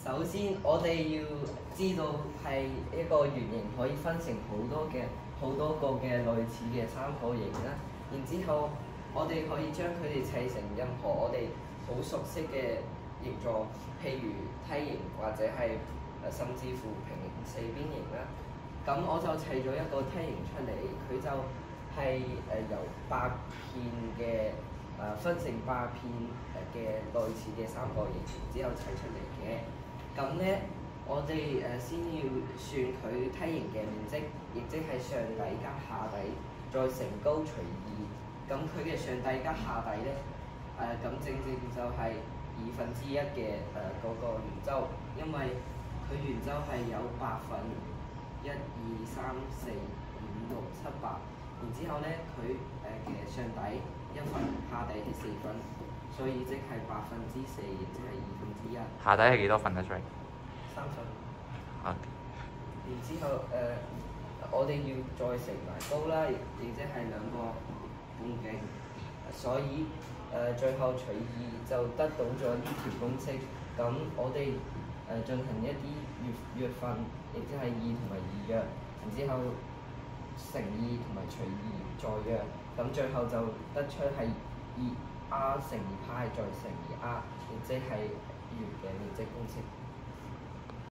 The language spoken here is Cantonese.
首先，我哋要知道係一個圓形可以分成好多個嘅類似嘅三角形啦。然之後，我哋可以將佢哋砌成任何我哋好熟悉嘅形狀，譬如梯形或者係甚至乎平行四邊形啦。咁我就砌咗一個梯形出嚟，佢就係由8片嘅分成8片嘅類似嘅三角形之後砌出嚟嘅。咁咧，我哋先要算佢梯形嘅面積，亦即係上底加下底，再乘高除2。咁佢嘅上底加下底咧，咁正就係1/2嘅嗰個圓周，因為佢圓周係有8份，1、2、3、4、5、6、7、8。然之後咧，佢嘅上底1份，下底係4份。所以即係4/8，亦即係1/2。下底係幾多份啊？3份。啊。然之後我哋要再乘埋高啦，亦即係2個半徑。所以最後除2就得到咗呢條公式。咁我哋進行一啲約分，亦即係2同埋2約。然之後乘2同埋除2再約。咁最後就得出係2r乘2派再乘2r，亦即係圓嘅面積公式。